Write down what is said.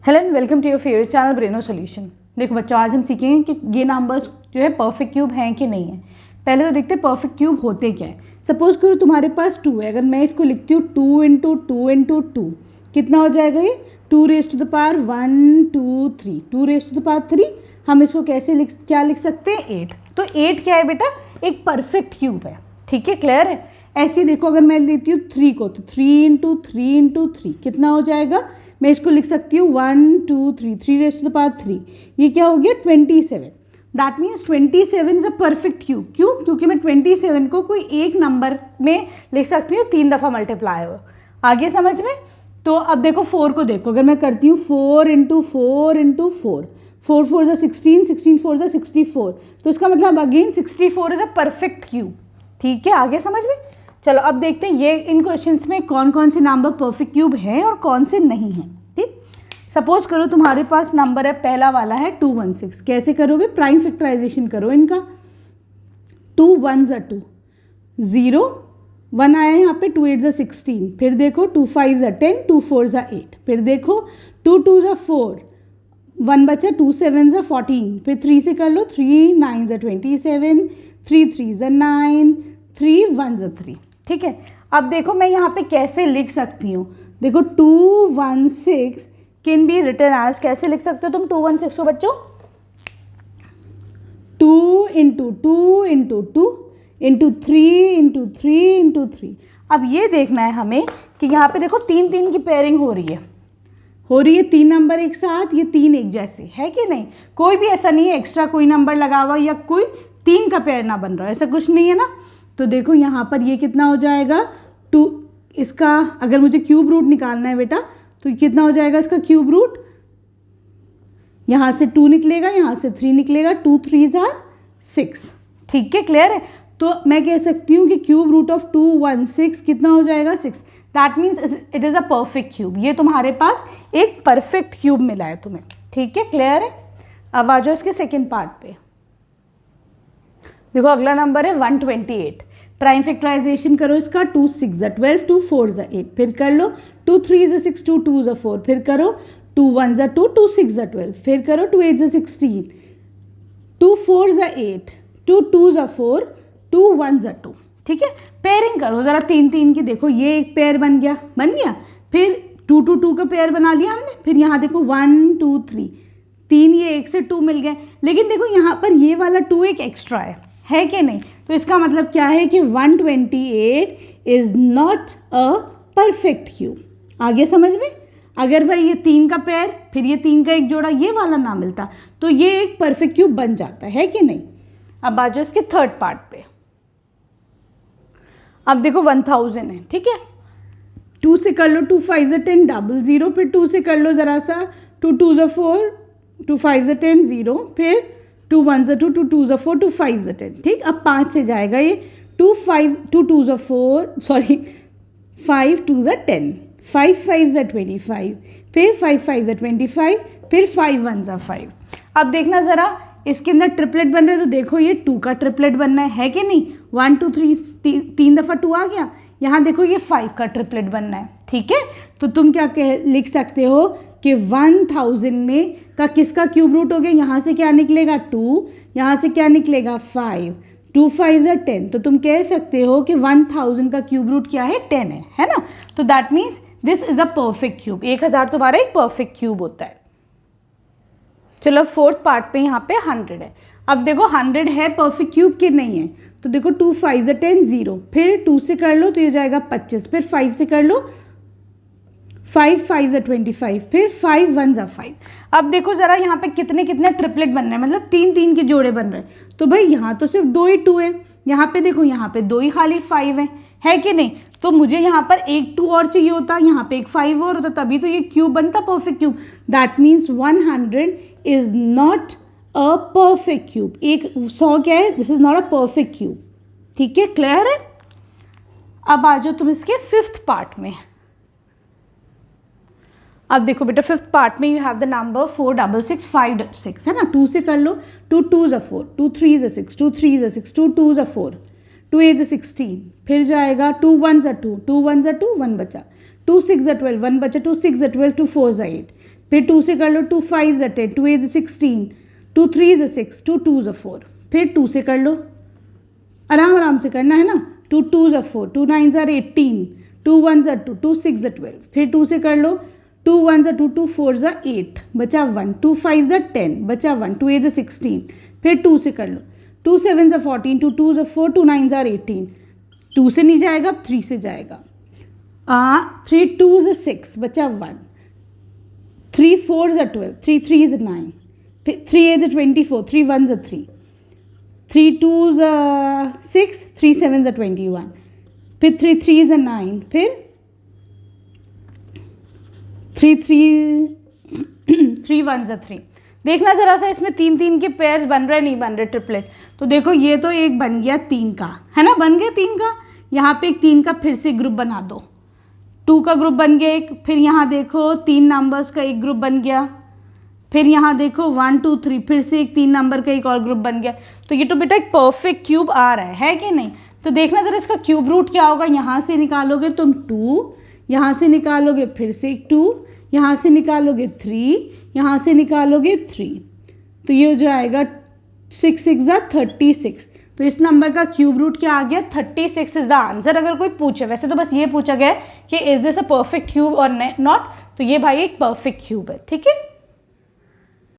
Hello and welcome to your favourite channel Braino solution. देखो बच्चों, आज हम सीखेंगे कि ये नंबर्स जो है परफेक्ट क्यूब हैं कि नहीं है। पहले तो देखते हैं परफेक्ट क्यूब होते क्या है। सपोज करो तुम्हारे पास 2 है, अगर मैं इसको लिखती हूँ 2 इंटू टू इंटू टू, कितना हो जाएगा ये 2 raise to the power 1 2 3, 2 raise to the power 3। हम इसको कैसे लिख सकते हैं 8। तो 8 क्या है बेटा, एक परफेक्ट क्यूब है। ठीक है, क्लियर है। ऐसे देखो, अगर मैं लेती हूँ 3 को तो 3 इंटू थ्री इंटू थ्री कितना हो जाएगा, मैं इसको लिख सकती हूँ 1 2 3, 3 रेज़ टू द पावर 3। ये क्या हो गया 27। That means 27 is a perfect cube. क्यों? क्योंकि मैं 27 को कोई एक नंबर में लिख सकती हूँ 3 दफ़ा मल्टीप्लाई हो। आगे समझ में? तो अब देखो 4 को देखो, अगर मैं करती हूँ 4 इंटू फोर इंटू फोर, 4 4 ज़ा 16, 16 4 ज़ा 64, तो इसका मतलब again 64 is a perfect cube. ठीक है, आगे समझ में? चलो अब देखते हैं ये इन क्वेश्चंस में कौन कौन से नंबर परफेक्ट क्यूब हैं और कौन से नहीं हैं। ठीक, सपोज करो तुम्हारे पास नंबर है, पहला वाला है 216। कैसे करोगे? प्राइम फैक्टराइजेशन करो इनका। 2 1 ज़ा 2, 0 1 आया यहाँ पे, 2 8 ज़ा 16, फिर देखो 2 5 ज़ा 10, 2 4 ज़ा 8, फिर देखो 2 2 ज़ा 4, 1 बचा, 2 7 ज़ा 14, फिर 3 से कर लो, 3 9 ज़ा 27, 3 3 ज़ा 9, 3 1 ज़ा 3। ठीक है, अब देखो मैं यहाँ पे कैसे लिख सकती हूँ। देखो 216 कैन बी रिटन एज, कैसे लिख सकते हो तुम 216 को बच्चों? 2 into two into two into three into three into three. अब ये देखना है हमें कि यहाँ पे देखो 3 3 की पेयरिंग हो रही है 3 नंबर एक साथ, ये 3 एक जैसे है कि नहीं। कोई भी ऐसा नहीं है एक्स्ट्रा कोई नंबर लगा हुआ या कोई 3 का पेयर ना बन रहा है, ऐसा कुछ नहीं है ना। तो देखो यहाँ पर ये कितना हो जाएगा 2, इसका अगर मुझे क्यूब रूट निकालना है बेटा तो कितना हो जाएगा इसका क्यूब रूट, यहाँ से 2 निकलेगा, यहाँ से 3 निकलेगा, 2 3 आर 6। ठीक है, क्लियर है। तो मैं कह सकती हूँ कि क्यूब रूट ऑफ 216 कितना हो जाएगा 6। That means it is a perfect cube. ये तुम्हारे पास एक परफेक्ट क्यूब मिला है तुम्हें। ठीक है, क्लियर है। अब आ जाओ इसके सेकेंड पार्ट पे। देखो अगला नंबर है 128। प्राइम फैक्टराइजेशन करो इसका, 2 6 ज़ा 12, 2 4 ज़ा 8, फिर कर लो 2 3 ज़ा 6, 2 2 ज़ा 4, फिर करो 2 1 ज़ा 2, 2 6 ज़ा 12, फिर करो 2 8 ज़ा 16, 2 4 ज़ा 8, 2 2 ज़ा 4, 2 1 ज़ा 2। ठीक है, पेयरिंग करो ज़रा 3 3 की। देखो ये एक पेयर बन गया, फिर 2 2 2 का पेयर बना लिया हमने, फिर यहाँ देखो 1 2 3, 3 ये एक से 2 मिल गए। लेकिन देखो यहाँ पर ये वाला 2 एक एक्स्ट्रा है कि नहीं। तो इसका मतलब क्या है कि 128 is not a perfect cube. आगे समझ में? अगर भाई ये 3 का पेयर फिर ये 3 का एक जोड़ा ये वाला ना मिलता तो ये एक परफेक्ट क्यूब बन जाता है कि नहीं। अब आ जाओ इसके थर्ड पार्ट पे। अब देखो 1000 है, ठीक है। 2 से कर लो, 2 5 ज़ा 10 डबल 0, फिर 2 से कर लो ज़रा सा, 2 2 ज़ा 4, 2 5 ज़ा 10 0, फिर 2 1 ज़ा 2, 2 2 ज़ा 4, 2 5 ज़ा 10। ठीक, अब 5 से जाएगा ये 2 2 ज़ा 4, सॉरी 5 2 ज़ा 10, 5 5 ज़ा 25, फिर 5 5 ज़ा 25, फिर 5 1 ज़ा 5। अब देखना ज़रा इसके अंदर ट्रिपलेट बन रहे हैं, तो देखो ये 2 का ट्रिपलेट बनना है कि नहीं। 1 2 3, 3 दफ़ा 2 आ गया। यहाँ देखो ये 5 का ट्रिपलेट बनना है। ठीक है, तो तुम क्या लिख सकते हो कि 1000 में का किसका क्यूब रूट हो गया, यहाँ से क्या निकलेगा 2, यहाँ से क्या निकलेगा 5, 2 5 ज़ा 10। तो तुम कह सकते हो कि 1000 का क्यूब रूट क्या है 10 है ना। तो that means this is a perfect cube. 1000 तुम्हारा एक परफेक्ट क्यूब होता है। चलो फोर्थ पार्ट पे यहाँ पे 100 है। अब देखो 100 है परफेक्ट क्यूब कि नहीं है। तो देखो 2 5 ज़ा 10 0, फिर 2 से कर लो तो ये जाएगा 25, फिर 5 से कर लो 5 5 ज़ा 25, फिर 5 1 ज़ा 5। अब देखो ज़रा यहाँ पे कितने कितने ट्रिपलेट बन रहे हैं, मतलब 3 3 के जोड़े बन रहे हैं। तो भाई यहाँ तो सिर्फ 2 ही 2 है, यहाँ पे देखो यहाँ पे 2 ही खाली 5 है कि नहीं। तो मुझे यहाँ पर एक 2 और चाहिए होता, यहाँ पे एक 5 और होता, तभी तो ये क्यूब बनता perfect cube. That means 100 is not a perfect cube. एक 100 क्या है, this is not a perfect cube. ठीक है, क्लियर है। अब आ जाओ तुम इसके फिफ्थ पार्ट में। अब देखो बेटा फिफ्थ पार्ट में यू हैव द नंबर 4 6 6 5 6 है ना। 2 से कर लो, 2 2 ज़ा 4, 2 3 ज़ा 6, 2 3 ज़ा 6, 2 2 ज़ा 4, 2 8 ज़ा 16, फिर जाएगा 2 1 ज़ा 2, 2 1 ज़ा 2, 1 बचा, 2 6 ज़ा 12, 1 बचा, 2 6 ज़ा 12, 2 4 ज़ा 8, फिर 2 से कर लो, 2 5 ज़ा 10, 2 8 ज़ा 16, 2 3 ज़ा 6, 2 2 ज़ा 4, फिर 2 से कर लो, आराम आराम से करना है ना, 2 2 ज़ा 4, 2 9 ज़ा 18, 2 1 ज़ा 2, 2 6 ज़ा 12, फिर 2 से कर लो, 2 1 ज़ा 2, 2 4 ज़ा 8, बचा 1, 2 5 ज़ा 10, बचा 1, 2 8 ज़ा 16, फिर 2 से कर लो, 2 7 ज़ा 14, 2 2 ज़ा 4, 2 9 ज़ा 18, 2 से नहीं जाएगा, 3 से जाएगा, 3 2 ज़ा 6, बचा 1, 3 4 ज़ा 12, 3 3 ज़ा 9, फिर 3 8 ज़ा 24, 3 1 ज़ा 3, 3 2 ज़ा 6, 3 7 ज़ा 21, फिर 3 3 ज़ा 9, फिर 3 1 ज़ा 3। देखना ज़रा सा इसमें 3 3 के पेयर्स बन रहे नहीं बन रहे ट्रिपलेट। तो देखो ये तो एक बन गया 3 का, है ना, बन गया 3 का। यहाँ पे एक 3 का फिर से ग्रुप बना दो, 2 का ग्रुप बन गया एक, फिर यहाँ देखो 3 नंबर्स का एक ग्रुप बन गया, फिर यहाँ देखो 1 2 3 फिर से एक 3 नंबर का एक और ग्रुप बन गया। तो ये तो बेटा एक परफेक्ट क्यूब आ रहा है कि नहीं। तो देखना ज़रा इसका क्यूब रूट क्या होगा। यहाँ से निकालोगे तुम 2, यहाँ से निकालोगे फिर से एक 2, यहाँ से निकालोगे 3, यहाँ से निकालोगे 3, तो ये हो जाएगा 6 6 ज़ा 36। तो इस नंबर का क्यूब रूट क्या आ गया, 36 इज द आंसर। अगर कोई पूछे, वैसे तो बस ये पूछा गया है कि is this a perfect cube और नॉट, तो ये भाई एक परफेक्ट क्यूब है, ठीक है।